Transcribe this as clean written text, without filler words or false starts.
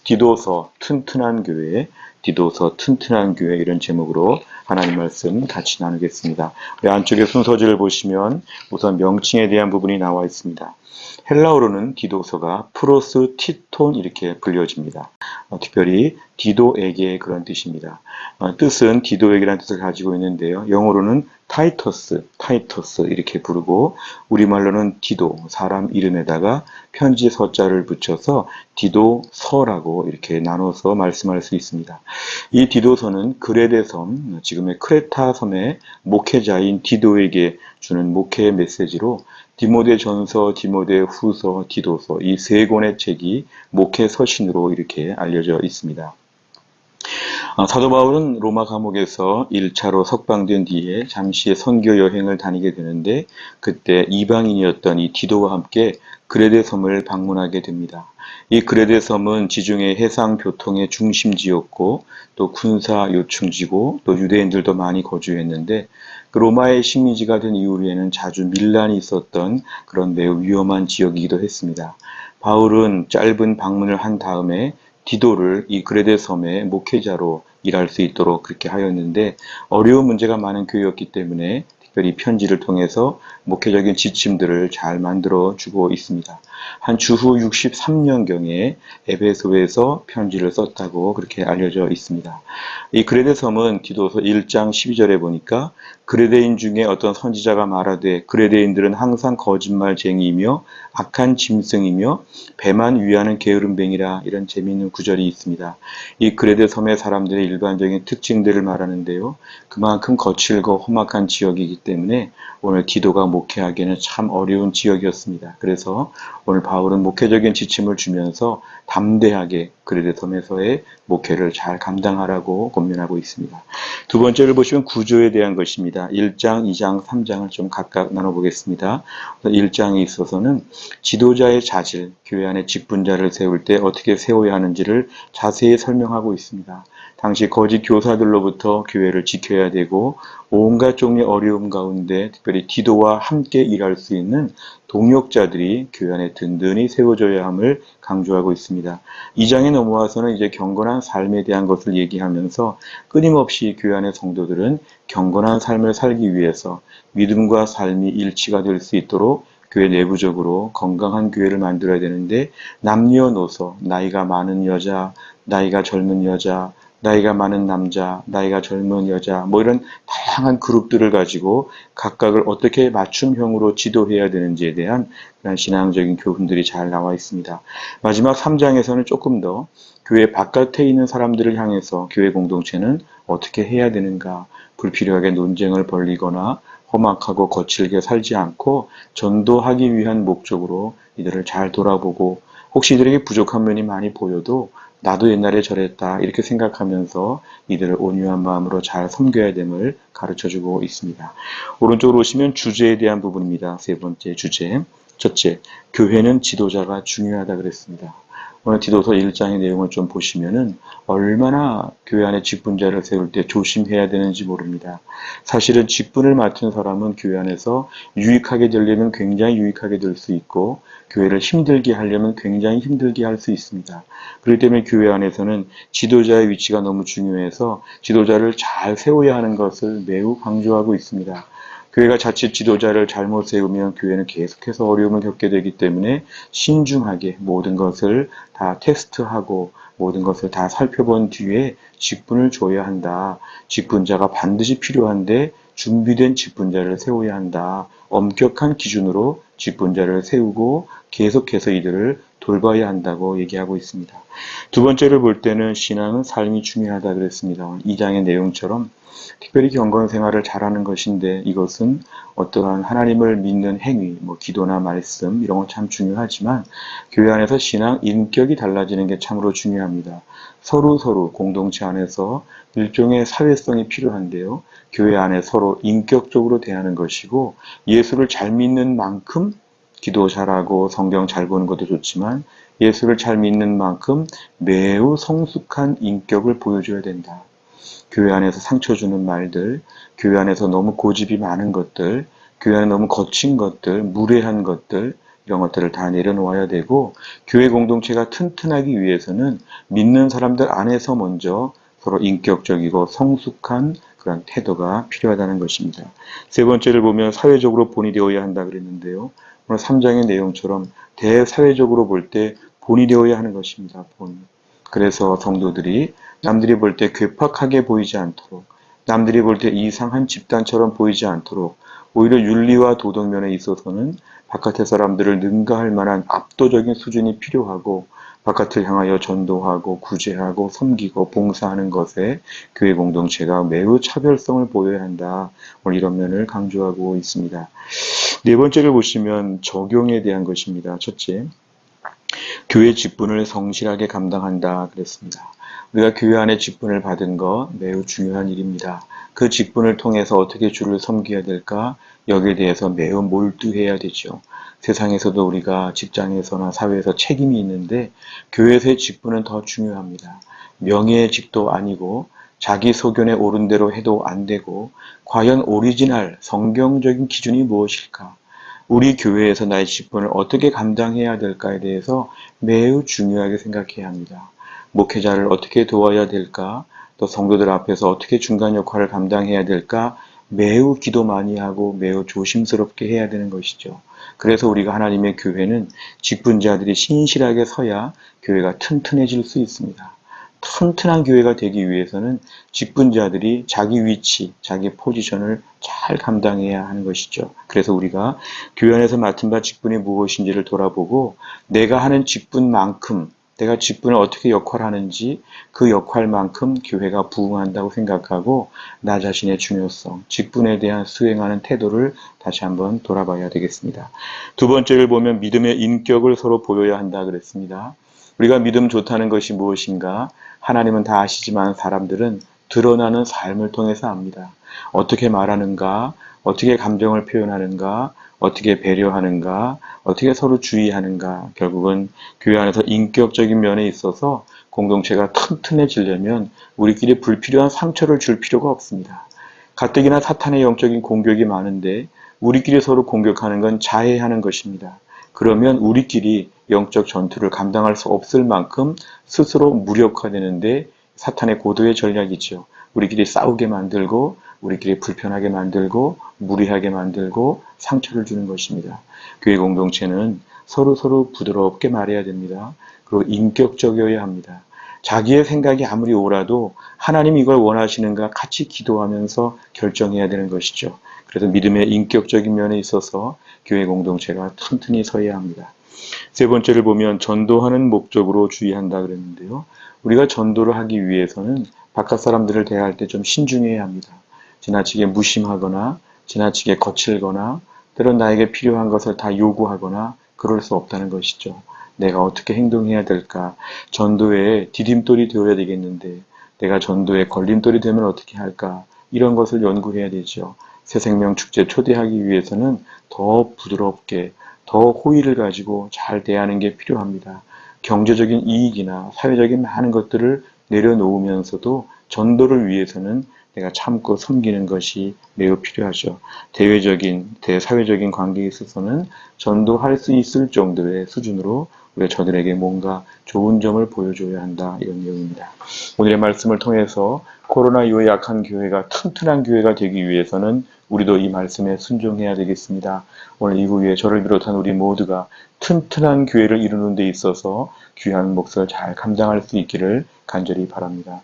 디도서 튼튼한 교회, 디도서 튼튼한 교회 이런 제목으로 하나님 말씀 같이 나누겠습니다. 우리 안쪽에 순서지를 보시면 우선 명칭에 대한 부분이 나와 있습니다. 헬라어로는 디도서가 프로스 티톤 이렇게 불려집니다. 특별히 디도에게 그런 뜻입니다. 뜻은 디도에게라는 뜻을 가지고 있는데요. 영어로는 타이터스 이렇게 부르고 우리말로는 디도, 사람 이름에다가 편지 서자를 붙여서 디도서라고 이렇게 나눠서 말씀할 수 있습니다. 이 디도서는 그레데 섬, 지금의 크레타 섬의 목회자인 디도에게 주는 목회 메시지로 디모데 전서, 디모데 후서, 디도서 이 세 권의 책이 목회 서신으로 이렇게 알려져 있습니다. 사도 바울은 로마 감옥에서 1차로 석방된 뒤에 잠시 선교 여행을 다니게 되는데 그때 이방인이었던 이 디도와 함께 그레데 섬을 방문하게 됩니다. 이 그레데 섬은 지중해 해상 교통의 중심지였고 또 군사 요충지고 또 유대인들도 많이 거주했는데 그 로마의 식민지가 된 이후에는 자주 밀란이 있었던 그런 매우 위험한 지역이기도 했습니다. 바울은 짧은 방문을 한 다음에 디도를 이 그레데 섬의 목회자로 일할 수 있도록 그렇게 하였는데 어려운 문제가 많은 교회였기 때문에 특별히 편지를 통해서 목회적인 지침들을 잘 만들어 주고 있습니다. 한 주후 63년경에 에베소에서 편지를 썼다고 그렇게 알려져 있습니다. 이 그레데 섬은 디도서 1장 12절에 보니까 그레데인 중에 어떤 선지자가 말하되 그레데인들은 항상 거짓말쟁이이며 악한 짐승이며 배만 위하는 게으름뱅이라 이런 재미있는 구절이 있습니다. 이 그레데 섬의 사람들의 일반적인 특징들을 말하는데요. 그만큼 거칠고 험악한 지역이기 때문에 오늘 디도가 목회하기에는 참 어려운 지역이었습니다. 그래서 오늘 바울은 목회적인 지침을 주면서 담대하게 그레데 섬에서의 목회를 잘 감당하라고 권면하고 있습니다. 두 번째를 보시면 구조에 대한 것입니다. 1장, 2장, 3장을 좀 각각 나눠보겠습니다. 1장에 있어서는 지도자의 자질, 교회 안에 직분자를 세울 때 어떻게 세워야 하는지를 자세히 설명하고 있습니다. 당시 거짓 교사들로부터 교회를 지켜야 되고 온갖 종류의 어려움 가운데 특별히 디도와 함께 일할 수 있는 동역자들이 교회 안에 든든히 세워져야 함을 강조하고 있습니다. 2장에 넘어와서는 이제 경건한 삶에 대한 것을 얘기하면서 끊임없이 교회 안의 성도들은 경건한 삶을 살기 위해서 믿음과 삶이 일치가 될 수 있도록 교회 내부적으로 건강한 교회를 만들어야 되는데 남녀노소, 나이가 많은 여자, 나이가 젊은 여자, 나이가 많은 남자, 나이가 젊은 여자 뭐 이런 다양한 그룹들을 가지고 각각을 어떻게 맞춤형으로 지도해야 되는지에 대한 그런 신앙적인 교훈들이 잘 나와 있습니다. 마지막 3장에서는 조금 더 교회 바깥에 있는 사람들을 향해서 교회 공동체는 어떻게 해야 되는가 불필요하게 논쟁을 벌리거나 험악하고 거칠게 살지 않고 전도하기 위한 목적으로 이들을 잘 돌아보고 혹시 이들에게 부족한 면이 많이 보여도 나도 옛날에 저랬다 이렇게 생각하면서 이들을 온유한 마음으로 잘 섬겨야 됨을 가르쳐주고 있습니다. 오른쪽으로 오시면 주제에 대한 부분입니다. 세 번째 주제. 첫째, 교회는 지도자가 중요하다 그랬습니다. 오늘 디도서 1장의 내용을 좀 보시면은 얼마나 교회 안에 직분자를 세울 때 조심해야 되는지 모릅니다. 사실은 직분을 맡은 사람은 교회 안에서 유익하게 되려면 굉장히 유익하게 될 수 있고 교회를 힘들게 하려면 굉장히 힘들게 할 수 있습니다. 그렇기 때문에 교회 안에서는 지도자의 위치가 너무 중요해서 지도자를 잘 세워야 하는 것을 매우 강조하고 있습니다. 교회가 자칫 지도자를 잘못 세우면 교회는 계속해서 어려움을 겪게 되기 때문에 신중하게 모든 것을 다 테스트하고 모든 것을 다 살펴본 뒤에 직분을 줘야 한다. 직분자가 반드시 필요한데 준비된 직분자를 세워야 한다. 엄격한 기준으로 직분자를 세우고 계속해서 이들을 돌봐야 한다고 얘기하고 있습니다. 두 번째를 볼 때는 신앙은 삶이 중요하다 그랬습니다. 2장의 내용처럼 특별히 경건 생활을 잘하는 것인데 이것은 어떠한 하나님을 믿는 행위, 기도나 말씀 이런 건 참 중요하지만 교회 안에서 신앙 인격이 달라지는 게 참으로 중요합니다. 서로 공동체 안에서 일종의 사회성이 필요한데요. 교회 안에 서로 인격적으로 대하는 것이고 예수를 잘 믿는 만큼 기도 잘하고 성경 잘 보는 것도 좋지만 예수를 잘 믿는 만큼 매우 성숙한 인격을 보여줘야 된다. 교회 안에서 상처 주는 말들, 교회 안에서 너무 고집이 많은 것들, 교회 안에 너무 거친 것들, 무례한 것들, 이런 것들을 다 내려놓아야 되고, 교회 공동체가 튼튼하기 위해서는 믿는 사람들 안에서 먼저 서로 인격적이고 성숙한 그런 태도가 필요하다는 것입니다. 세 번째를 보면 사회적으로 본이 되어야 한다 그랬는데요. 오늘 3장의 내용처럼 대사회적으로 볼 때 본이 되어야 하는 것입니다. 본. 그래서 성도들이 남들이 볼 때 괴팍하게 보이지 않도록, 남들이 볼 때 이상한 집단처럼 보이지 않도록, 오히려 윤리와 도덕면에 있어서는 바깥의 사람들을 능가할 만한 압도적인 수준이 필요하고, 바깥을 향하여 전도하고 구제하고 섬기고 봉사하는 것에 교회 공동체가 매우 차별성을 보여야 한다. 오늘 이런 면을 강조하고 있습니다. 네 번째를 보시면 적용에 대한 것입니다. 첫째, 교회 직분을 성실하게 감당한다 그랬습니다. 우리가 교회 안에 직분을 받은 것 매우 중요한 일입니다. 그 직분을 통해서 어떻게 주를 섬겨야 될까? 여기에 대해서 매우 몰두해야 되죠. 세상에서도 우리가 직장에서나 사회에서 책임이 있는데 교회에서의 직분은 더 중요합니다. 명예의 직도 아니고 자기 소견에 옳은 대로 해도 안 되고 과연 오리지널 성경적인 기준이 무엇일까? 우리 교회에서 나의 직분을 어떻게 감당해야 될까에 대해서 매우 중요하게 생각해야 합니다. 목회자를 어떻게 도와야 될까? 또 성도들 앞에서 어떻게 중간 역할을 감당해야 될까? 매우 기도 많이 하고 매우 조심스럽게 해야 되는 것이죠. 그래서 우리가 하나님의 교회는 직분자들이 신실하게 서야 교회가 튼튼해질 수 있습니다. 튼튼한 교회가 되기 위해서는 직분자들이 자기 위치, 자기 포지션을 잘 감당해야 하는 것이죠. 그래서 우리가 교회 안에서 맡은 바 직분이 무엇인지를 돌아보고 내가 하는 직분만큼 내가 직분을 어떻게 역할하는지 그 역할만큼 교회가 부응한다고 생각하고 나 자신의 중요성, 직분에 대한 수행하는 태도를 다시 한번 돌아봐야 되겠습니다. 두 번째를 보면 믿음의 인격을 서로 보여야 한다 그랬습니다. 우리가 믿음 좋다는 것이 무엇인가? 하나님은 다 아시지만 사람들은 드러나는 삶을 통해서 압니다. 어떻게 말하는가? 어떻게 감정을 표현하는가? 어떻게 배려하는가? 어떻게 서로 주의하는가? 결국은 교회 안에서 인격적인 면에 있어서 공동체가 튼튼해지려면 우리끼리 불필요한 상처를 줄 필요가 없습니다. 가뜩이나 사탄의 영적인 공격이 많은데 우리끼리 서로 공격하는 건 자해하는 것입니다. 그러면 우리끼리 영적 전투를 감당할 수 없을 만큼 스스로 무력화되는데 사탄의 고도의 전략이죠. 우리끼리 싸우게 만들고 우리끼리 불편하게 만들고 무리하게 만들고 상처를 주는 것입니다. 교회 공동체는 서로 부드럽게 말해야 됩니다. 그리고 인격적이어야 합니다. 자기의 생각이 아무리 옳아도 하나님이 이걸 원하시는가 같이 기도하면서 결정해야 되는 것이죠. 그래서 믿음의 인격적인 면에 있어서 교회 공동체가 튼튼히 서야 합니다. 세 번째를 보면 전도하는 목적으로 주의한다 그랬는데요. 우리가 전도를 하기 위해서는 바깥 사람들을 대할 때 좀 신중해야 합니다. 지나치게 무심하거나 지나치게 거칠거나 때론 나에게 필요한 것을 다 요구하거나 그럴 수 없다는 것이죠. 내가 어떻게 행동해야 될까? 전도에 디딤돌이 되어야 되겠는데 내가 전도에 걸림돌이 되면 어떻게 할까? 이런 것을 연구해야 되죠. 새생명축제 초대하기 위해서는 더 부드럽게 더 호의를 가지고 잘 대하는 게 필요합니다. 경제적인 이익이나 사회적인 많은 것들을 내려놓으면서도 전도를 위해서는 내가 참고 섬기는 것이 매우 필요하죠. 대사회적인 관계에 있어서는 전도할 수 있을 정도의 수준으로 우리가 저들에게 뭔가 좋은 점을 보여줘야 한다. 이런 내용입니다. 오늘의 말씀을 통해서 코로나 이후에 약한 교회가 튼튼한 교회가 되기 위해서는 우리도 이 말씀에 순종해야 되겠습니다. 오늘 이후에 저를 비롯한 우리 모두가 튼튼한 교회를 이루는 데 있어서 귀한 몫을 잘 감당할 수 있기를 간절히 바랍니다.